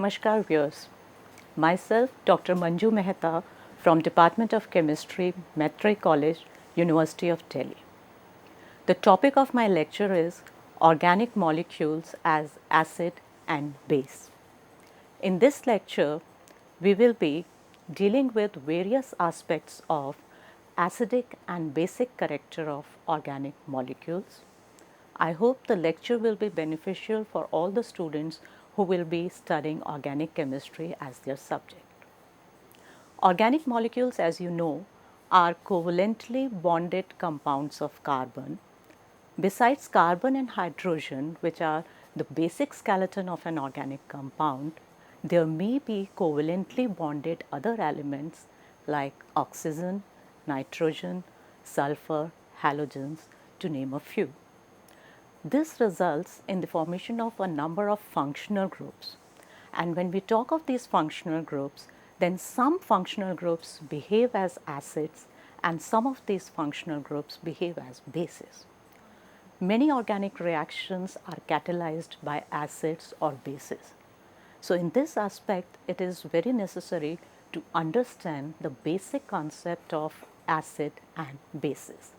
Namaskar viewers. Myself Dr. Manju Mehta from Department of Chemistry, Maitre College, University of Delhi. The topic of my lecture is organic molecules as acid and base. In this lecture, we will be dealing with various aspects of acidic and basic character of organic molecules. I hope the lecture will be beneficial for all the students who will be studying organic chemistry as their subject. Organic molecules, as you know, are covalently bonded compounds of carbon. Besides carbon and hydrogen, which are the basic skeleton of an organic compound, there may be covalently bonded other elements like oxygen, nitrogen, sulfur, halogens, to name a few. This results in the formation of a number of functional groups. And when we talk of these functional groups, then some functional groups behave as acids and some of these functional groups behave as bases. Many organic reactions are catalyzed by acids or bases. So, in this aspect, it is very necessary to understand the basic concept of acid and bases,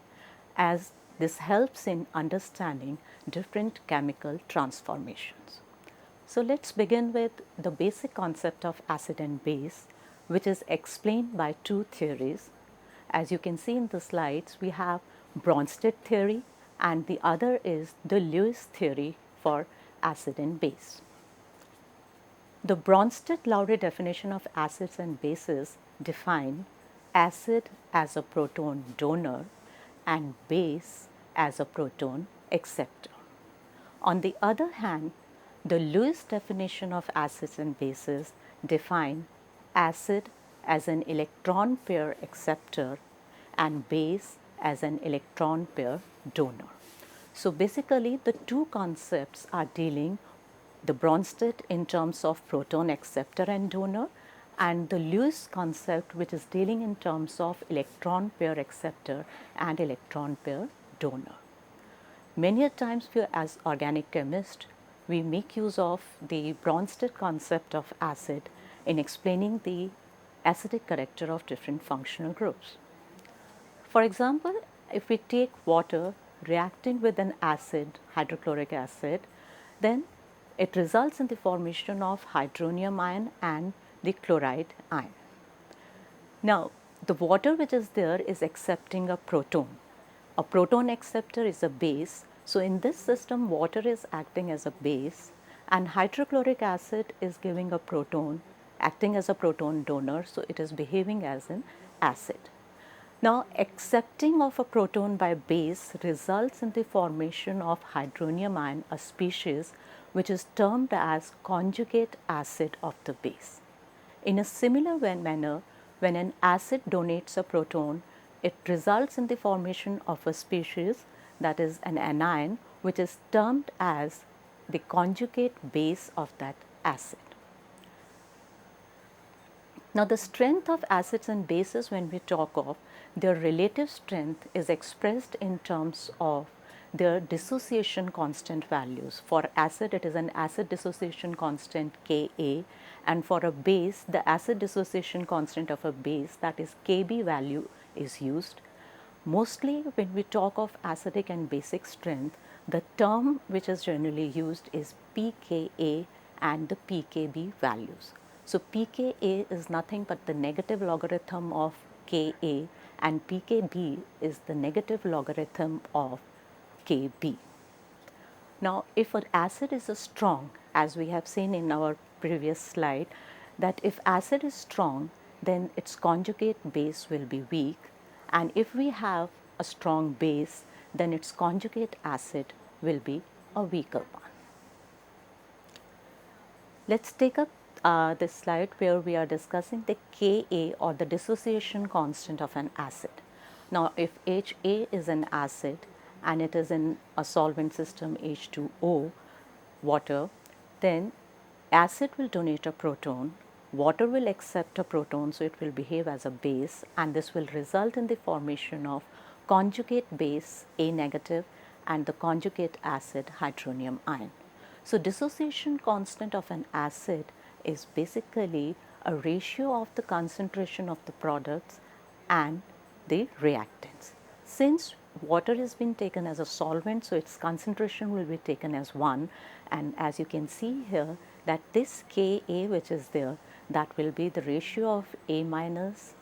as this helps in understanding different chemical transformations. So, let us begin with the basic concept of acid and base, which is explained by two theories. As you can see in the slides, we have Bronsted theory and the other is the Lewis theory for acid and base. The Bronsted-Lowry definition of acids and bases define acid as a proton donor and base as a proton acceptor. On the other hand, the Lewis definition of acids and bases define acid as an electron pair acceptor and base as an electron pair donor. So, basically the two concepts are dealing the Bronsted in terms of proton acceptor and donor, and the Lewis concept which is dealing in terms of electron pair acceptor and electron pair donor. Many a times we as organic chemists, we make use of the Bronsted concept of acid in explaining the acidic character of different functional groups. For example, if we take water reacting with an acid, hydrochloric acid, then it results in the formation of hydronium ion and the chloride ion. Now, the water which is there is accepting a proton. A proton acceptor is a base. So, in this system water is acting as a base and hydrochloric acid is giving a proton, acting as a proton donor. So, it is behaving as an acid. Now, accepting of a proton by base results in the formation of hydronium ion, a species which is termed as conjugate acid of the base. In a similar manner, when an acid donates a proton, it results in the formation of a species, that is an anion, which is termed as the conjugate base of that acid. Now, the strength of acids and bases, when we talk of their relative strength, is expressed in terms of their dissociation constant values. For acid, it is an acid dissociation constant Ka, and for a base, the acid dissociation constant of a base, that is Kb value, is used. Mostly when we talk of acidic and basic strength, the term which is generally used is pKa and the pKb values. So, pKa is nothing but the negative logarithm of Ka and pKb is the negative logarithm of Kb. Now, if an acid is a strong, as we have seen in our previous slide, that if acid is strong, then its conjugate base will be weak, and if we have a strong base, then its conjugate acid will be a weaker one. Let us take up this slide where we are discussing the Ka or the dissociation constant of an acid. Now, if Ha is an acid and it is in a solvent system H2O, water, then acid will donate a proton, water will accept a proton, so it will behave as a base, and this will result in the formation of conjugate base A negative and the conjugate acid hydronium ion. So, dissociation constant of an acid is basically a ratio of the concentration of the products and the reactants. Since water is being taken as a solvent, so its concentration will be taken as 1, and as you can see here that this Ka which is there, that will be the ratio of A minus,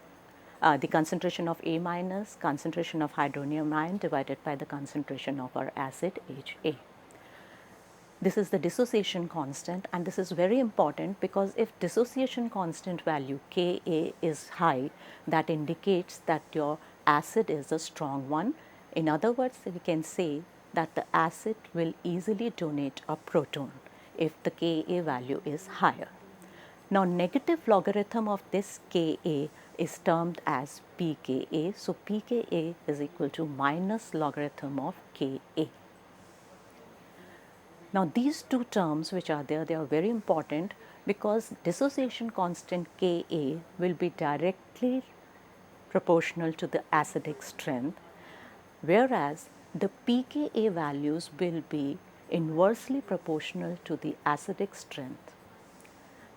the concentration of A minus, concentration of hydronium ion divided by the concentration of our acid Ha. This is the dissociation constant, and this is very important because if dissociation constant value Ka is high, that indicates that your acid is a strong one. In other words, we can say that the acid will easily donate a proton if the Ka value is higher. Now, negative logarithm of this Ka is termed as pKa. So, pKa is equal to minus logarithm of Ka. Now, these two terms which are there, they are very important because dissociation constant Ka will be directly proportional to the acidic strength, whereas the pKa values will be inversely proportional to the acidic strength.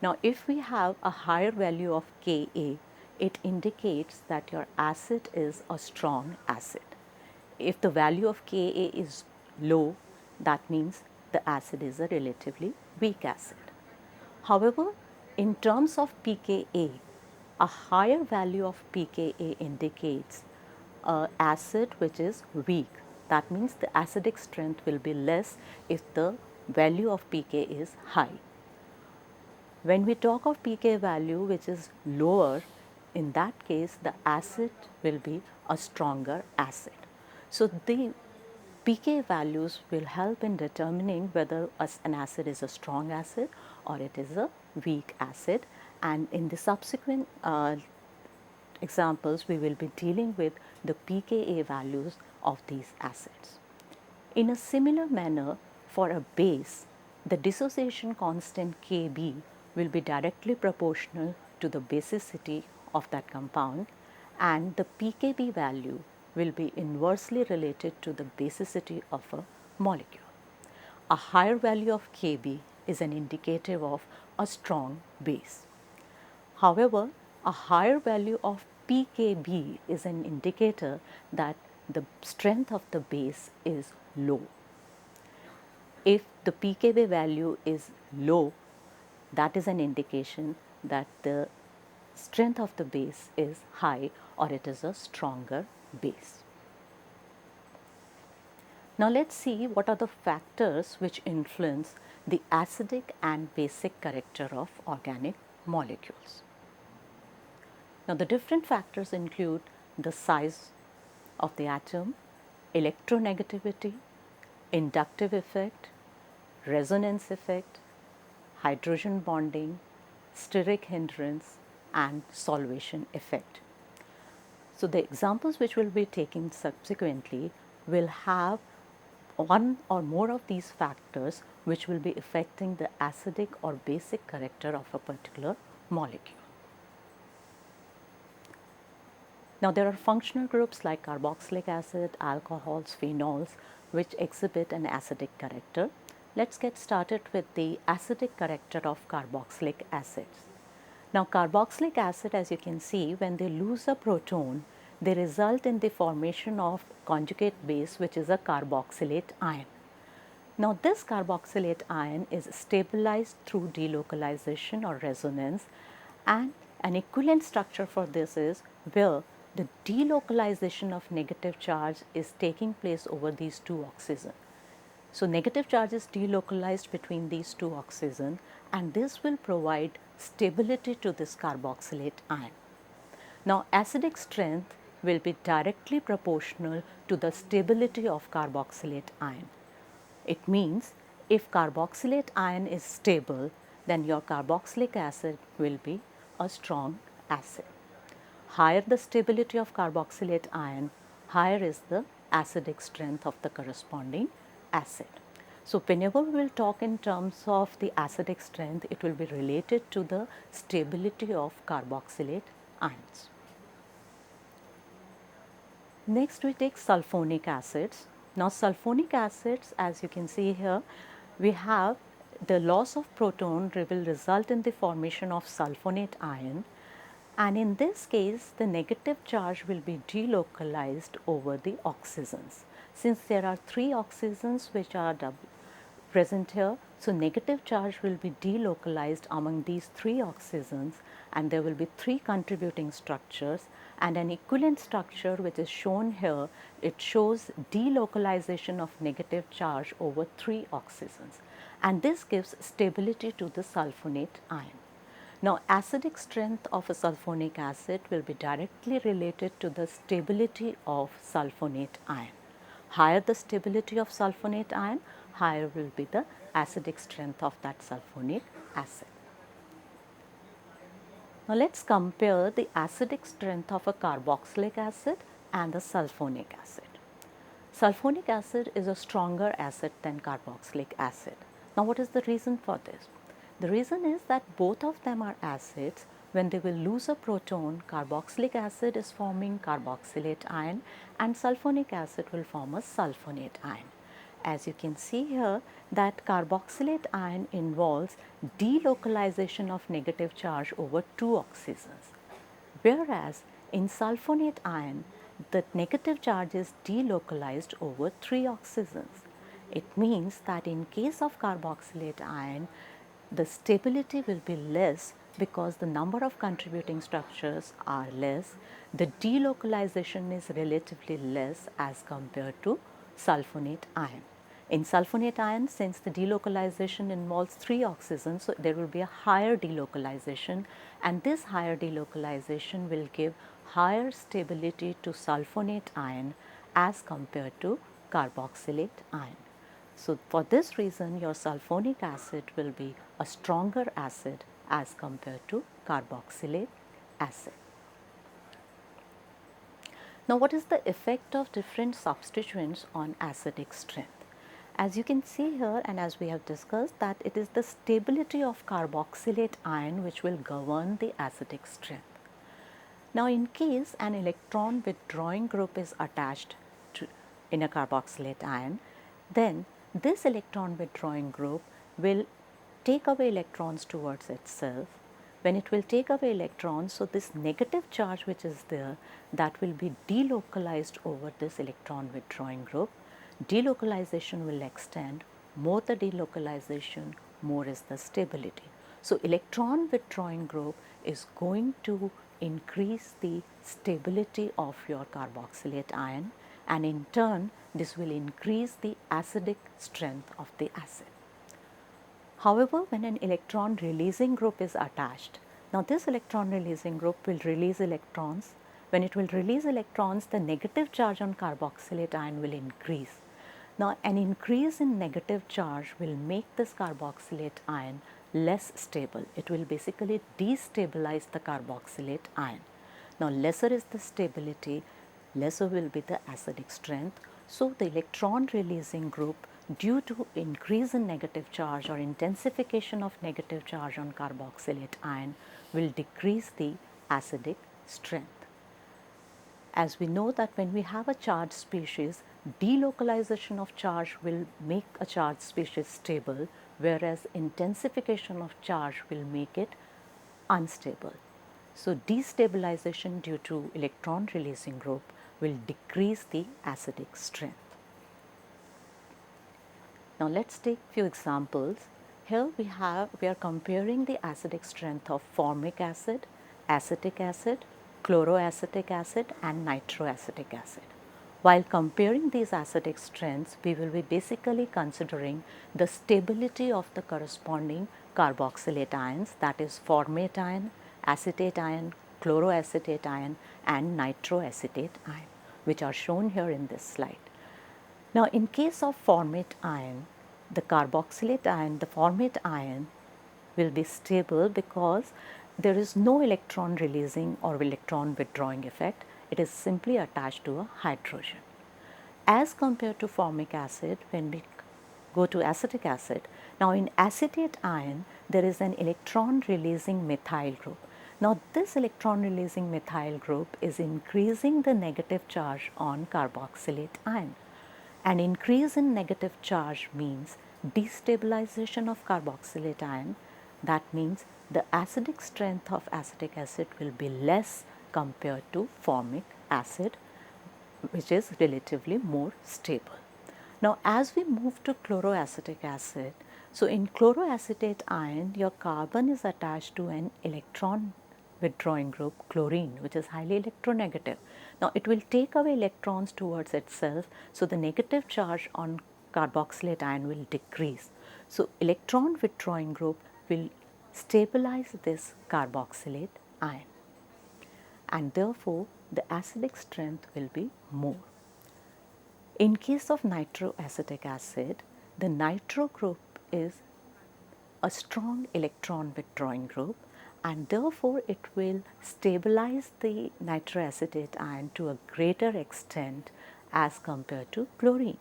Now, if we have a higher value of Ka, it indicates that your acid is a strong acid. If the value of Ka is low, that means the acid is a relatively weak acid. However, in terms of pKa, a higher value of pKa indicates an acid which is weak. That means the acidic strength will be less if the value of pK is high. When we talk of pK value which is lower, in that case the acid will be a stronger acid. So, the pK values will help in determining whether an acid is a strong acid or it is a weak acid, and in the subsequent examples we will be dealing with the pKa values of these acids. In a similar manner, for a base, the dissociation constant Kb will be directly proportional to the basicity of that compound, and the pKb value will be inversely related to the basicity of a molecule. A higher value of Kb is an indicator of a strong base. However, a higher value of pKb is an indicator that the strength of the base is low. If the pKb value is low, that is an indication that the strength of the base is high or it is a stronger base. Now, let us see what are the factors which influence the acidic and basic character of organic molecules. Now, the different factors include the size of the atom, electronegativity, inductive effect, resonance effect, hydrogen bonding, steric hindrance, and solvation effect. So, the examples which we will be taking subsequently will have one or more of these factors which will be affecting the acidic or basic character of a particular molecule. Now, there are functional groups like carboxylic acid, alcohols, phenols which exhibit an acidic character. Let us get started with the acidic character of carboxylic acids. Now, carboxylic acid, as you can see, when they lose a proton, they result in the formation of conjugate base which is a carboxylate ion. Now, this carboxylate ion is stabilized through delocalization or resonance, and an equivalent structure for this is where the delocalization of negative charge is taking place over these two oxygen. So, negative charge is delocalized between these two oxygen, and this will provide stability to this carboxylate ion. Now, acidic strength will be directly proportional to the stability of carboxylate ion. It means if carboxylate ion is stable, then your carboxylic acid will be a strong acid. Higher the stability of carboxylate ion, higher is the acidic strength of the corresponding acid. So, whenever we will talk in terms of the acidic strength, it will be related to the stability of carboxylate ions. Next, we take sulfonic acids. Now, sulfonic acids, as you can see here, we have the loss of proton will result in the formation of sulfonate ion, and in this case the negative charge will be delocalized over the oxygens. Since there are 3 oxygens which are present here, so negative charge will be delocalized among these 3 oxygens, and there will be 3 contributing structures, and an equivalent structure which is shown here, it shows delocalization of negative charge over 3 oxygens, and this gives stability to the sulfonate ion. Now, acidic strength of a sulfonic acid will be directly related to the stability of sulfonate ion. Higher the stability of sulfonate ion, higher will be the acidic strength of that sulfonic acid. Now, let us compare the acidic strength of a carboxylic acid and the sulfonic acid. Sulfonic acid is a stronger acid than carboxylic acid. Now, what is the reason for this? The reason is that both of them are acids. When they will lose a proton, carboxylic acid is forming carboxylate ion and sulfonic acid will form a sulfonate ion. As you can see here, that carboxylate ion involves delocalization of negative charge over 2 oxygens, whereas in sulfonate ion, the negative charge is delocalized over 3 oxygens. It means that in case of carboxylate ion, the stability will be less because the number of contributing structures are less. The delocalization is relatively less as compared to sulfonate ion. In sulfonate ion, since the delocalization involves 3 oxygens, so there will be a higher delocalization, and this higher delocalization will give higher stability to sulfonate ion as compared to carboxylate ion. So, for this reason your sulfonic acid will be a stronger acid as compared to carboxylate acid. Now, what is the effect of different substituents on acidic strength? As you can see here, and as we have discussed, that it is the stability of carboxylate ion which will govern the acidic strength. Now, in case an electron withdrawing group is attached to in a carboxylate ion, then this electron withdrawing group will take away electrons towards itself. When it will take away electrons, so this negative charge which is there, that will be delocalized over this electron withdrawing group. Delocalization will extend, more the delocalization, more is the stability. So, electron withdrawing group is going to increase the stability of your carboxylate ion, and in turn this will increase the acidic strength of the acid. However, when an electron releasing group is attached, now this electron releasing group will release electrons. When it will release electrons, the negative charge on carboxylate ion will increase. Now, an increase in negative charge will make this carboxylate ion less stable. It will basically destabilize the carboxylate ion. Now, lesser is the stability, lesser will be the acidic strength. So, the electron releasing group, due to increase in negative charge or intensification of negative charge on carboxylate ion, will decrease the acidic strength. As we know that when we have a charged species, delocalization of charge will make a charged species stable, whereas intensification of charge will make it unstable. So, destabilization due to electron releasing group will decrease the acidic strength. Now, let us take few examples. Here we are comparing the acidic strength of formic acid, acetic acid, chloroacetic acid and nitroacetic acid. While comparing these acidic strengths, we will be basically considering the stability of the corresponding carboxylate ions, that is formate ion, acetate ion, chloroacetate ion and nitroacetate ion, which are shown here in this slide. Now, in case of formate ion, the carboxylate ion, the formate ion will be stable because there is no electron releasing or electron withdrawing effect. It is simply attached to a hydrogen. As compared to formic acid, when we go to acetic acid, now in acetate ion, there is an electron releasing methyl group. Now, this electron releasing methyl group is increasing the negative charge on carboxylate ion. An increase in negative charge means destabilization of carboxylate ion, that means the acidic strength of acetic acid will be less compared to formic acid, which is relatively more stable. Now, as we move to chloroacetic acid, so in chloroacetate ion, your carbon is attached to an electron withdrawing group, chlorine, which is highly electronegative. Now, it will take away electrons towards itself, so the negative charge on carboxylate ion will decrease. So, electron withdrawing group will stabilize this carboxylate ion, and therefore, the acidic strength will be more. In case of nitroacetic acid, the nitro group is a strong electron withdrawing group, and therefore it will stabilize the nitroacetate ion to a greater extent as compared to chlorine.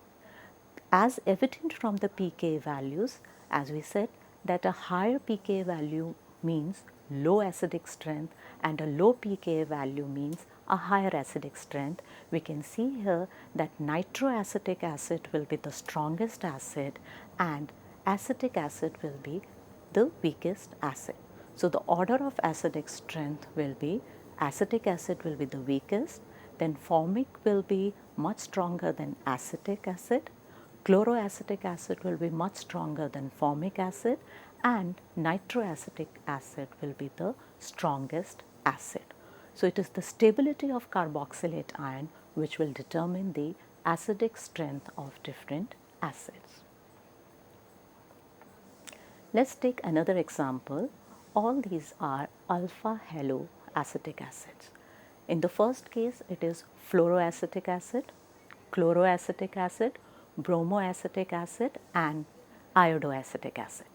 As evident from the pK values, as we said, that a higher pK value means low acidic strength and a low pK value means a higher acidic strength. We can see here that nitroacetic acid will be the strongest acid and acetic acid will be the weakest acid. So, the order of acidic strength will be acetic acid will be the weakest, then formic will be much stronger than acetic acid, chloroacetic acid will be much stronger than formic acid, and nitroacetic acid will be the strongest acid. So, it is the stability of carboxylate ion which will determine the acidic strength of different acids. Let us take another example. All these are alpha haloacetic acids. In the first case, it is fluoroacetic acid, chloroacetic acid, bromoacetic acid and iodoacetic acid.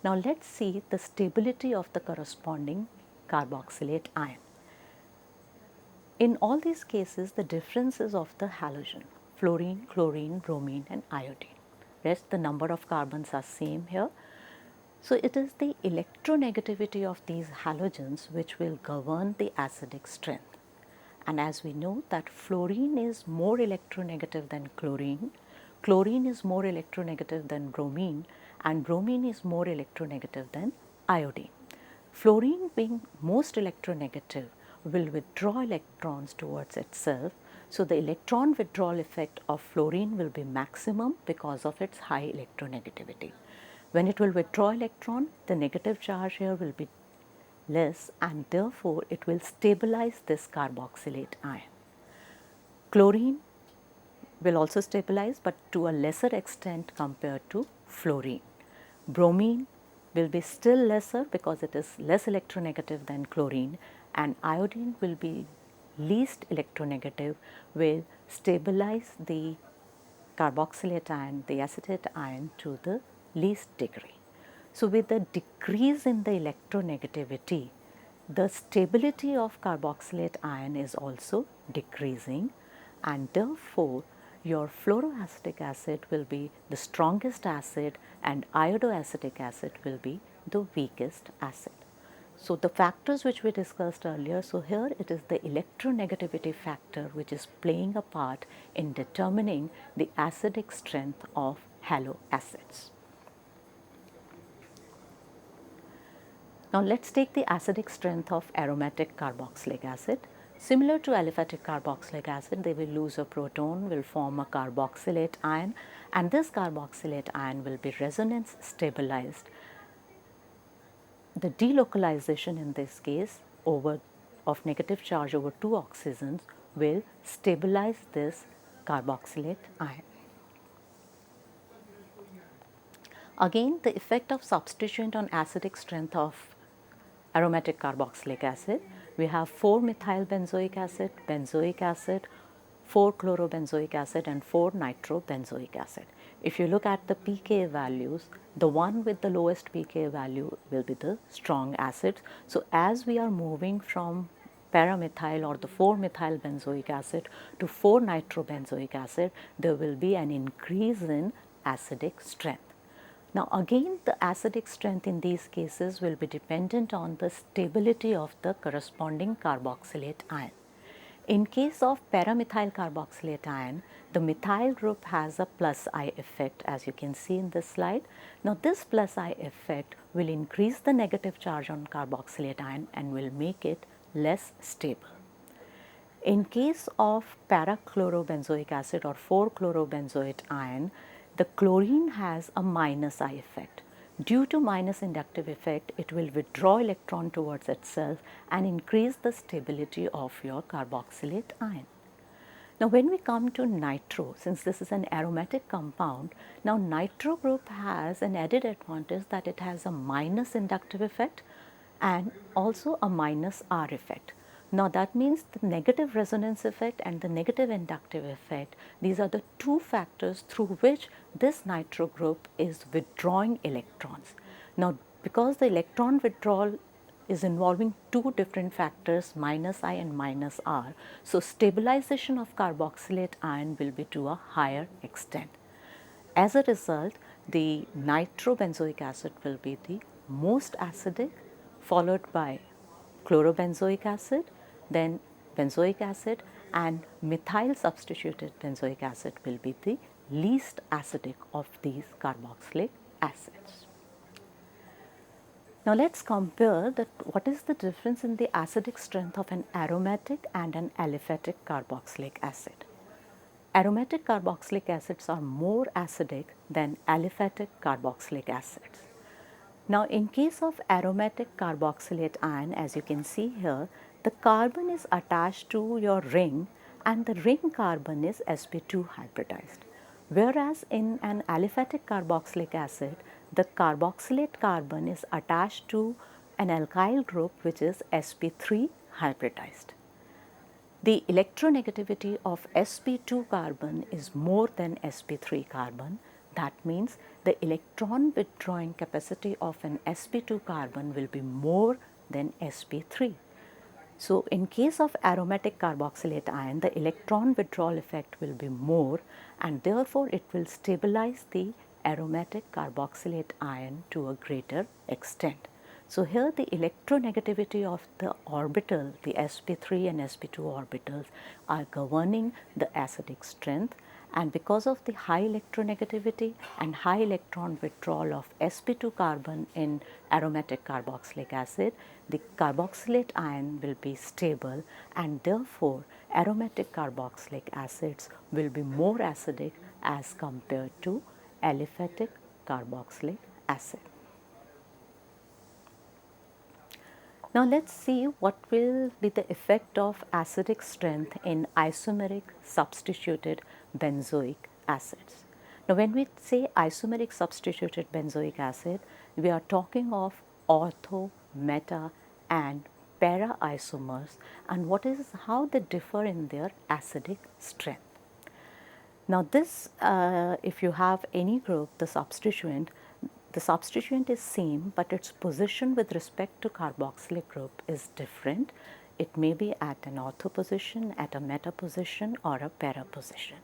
Now, let us see the stability of the corresponding carboxylate ion. In all these cases, the difference is of the halogen, fluorine, chlorine, bromine and iodine. Rest the number of carbons are same here. So, it is the electronegativity of these halogens which will govern the acidic strength. And as we know that fluorine is more electronegative than chlorine, chlorine is more electronegative than bromine and bromine is more electronegative than iodine. Fluorine being most electronegative will withdraw electrons towards itself. So, the electron withdrawal effect of fluorine will be maximum because of its high electronegativity. When it will withdraw electron, the negative charge here will be less and therefore, it will stabilize this carboxylate ion. Chlorine will also stabilize, but to a lesser extent compared to fluorine. Bromine will be still lesser because it is less electronegative than chlorine, and iodine will be least electronegative, will stabilize the carboxylate ion, the acetate ion to the least degree. So, with the decrease in the electronegativity, the stability of carboxylate ion is also decreasing, and therefore, your fluoroacetic acid will be the strongest acid and iodoacetic acid will be the weakest acid. So, the factors which we discussed earlier, so here it is the electronegativity factor which is playing a part in determining the acidic strength of haloacids. Now, let us take the acidic strength of aromatic carboxylic acid. Similar to aliphatic carboxylic acid, they will lose a proton, will form a carboxylate ion, and this carboxylate ion will be resonance stabilized. The delocalization in this case of negative charge over two oxygens will stabilize this carboxylate ion. Again, the effect of substituent on acidic strength of aromatic carboxylic acid, we have 4-methyl benzoic acid, benzoic acid, 4-chlorobenzoic acid and 4-nitrobenzoic acid. If you look at the pK values, the one with the lowest pK value will be the strong acids. So, as we are moving from paramethyl or the 4-methyl benzoic acid to 4-nitrobenzoic acid, there will be an increase in acidic strength. Now, again the acidic strength in these cases will be dependent on the stability of the corresponding carboxylate ion. In case of paramethyl carboxylate ion, the methyl group has a plus I effect, as you can see in this slide. Now, this plus I effect will increase the negative charge on carboxylate ion and will make it less stable. In case of para-chlorobenzoic acid or 4-chlorobenzoate ion, the chlorine has a minus I effect. Due to minus inductive effect, it will withdraw electron towards itself and increase the stability of your carboxylate ion. Now, when we come to nitro, since this is an aromatic compound, now nitro group has an added advantage that it has a minus inductive effect and also a minus R effect. Now, that means the negative resonance effect and the negative inductive effect, these are the two factors through which this nitro group is withdrawing electrons. Now, because the electron withdrawal is involving two different factors, minus I and minus R. So, stabilization of carboxylate ion will be to a higher extent. As a result, the nitrobenzoic acid will be the most acidic, followed by chlorobenzoic acid, then benzoic acid, and methyl substituted benzoic acid will be the least acidic of these carboxylic acids. Now, let us compare that what is the difference in the acidic strength of an aromatic and an aliphatic carboxylic acid. Aromatic carboxylic acids are more acidic than aliphatic carboxylic acids. Now, in case of aromatic carboxylate ion, as you can see here, the carbon is attached to your ring and the ring carbon is sp2 hybridized. Whereas in an aliphatic carboxylic acid, the carboxylate carbon is attached to an alkyl group which is sp3 hybridized. The electronegativity of sp2 carbon is more than sp3 carbon. That means the electron withdrawing capacity of an sp2 carbon will be more than sp3. So, in case of aromatic carboxylate ion, the electron withdrawal effect will be more and therefore, it will stabilize the aromatic carboxylate ion to a greater extent. So, here the electronegativity of the orbital, the sp3 and sp2 orbitals are governing the acidic strength, and because of the high electronegativity and high electron withdrawal of sp2 carbon in aromatic carboxylic acid, the carboxylate ion will be stable and therefore, aromatic carboxylic acids will be more acidic as compared to aliphatic carboxylic acid. Now, let us see what will be the effect of acidic strength in isomeric substituted benzoic acids. Now, when we say isomeric substituted benzoic acid, we are talking of ortho, meta and para isomers and what is how they differ in their acidic strength. Now, this if you have any group, the substituent is same, but its position with respect to carboxylic group is different. It may be at an ortho position, at a meta position or a para position.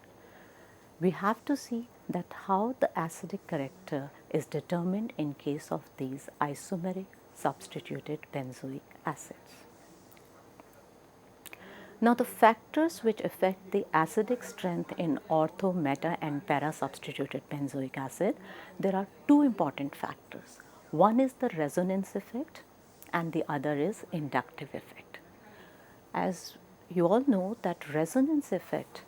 We have to see that how the acidic character is determined in case of these isomeric substituted benzoic acids. Now, the factors which affect the acidic strength in ortho, meta and para substituted benzoic acid, there are two important factors. One is the resonance effect and the other is inductive effect. As you all know that resonance effect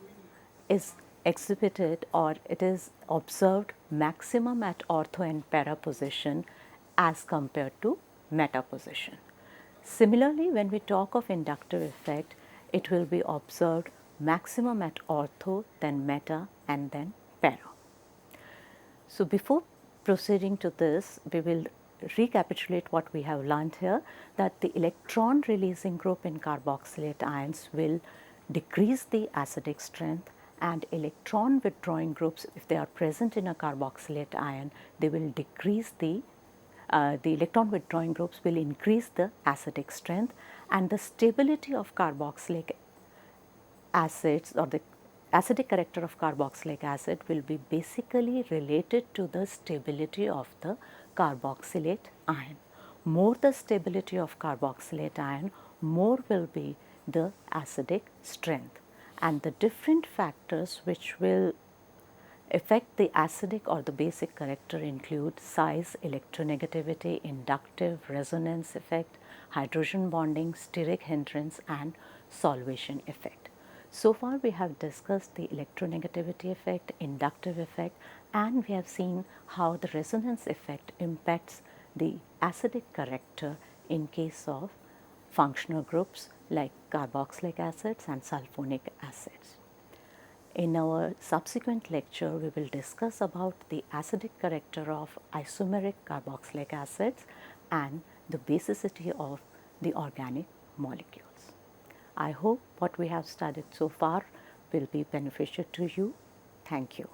is exhibited or it is observed maximum at ortho and para position as compared to meta position. Similarly, when we talk of inductive effect, it will be observed maximum at ortho, then meta and then para. So, before proceeding to this, we will recapitulate what we have learned here, that the electron releasing group in carboxylate ions will decrease the acidic strength and electron withdrawing groups, if they are present in a carboxylate ion, they will decrease the electron withdrawing groups will increase the acidic strength and the stability of carboxylic acids or the acidic character of carboxylic acid will be basically related to the stability of the carboxylate ion. More the stability of carboxylate ion, more will be the acidic strength, and the different factors which will affect the acidic or the basic character include size, electronegativity, inductive, resonance effect, hydrogen bonding, steric hindrance, and solvation effect. So far we have discussed the electronegativity effect, inductive effect, and we have seen how the resonance effect impacts the acidic character in case of functional groups like carboxylic acids and sulfonic acids. In our subsequent lecture, we will discuss about the acidic character of isomeric carboxylic acids and the basicity of the organic molecules. I hope what we have studied so far will be beneficial to you. Thank you.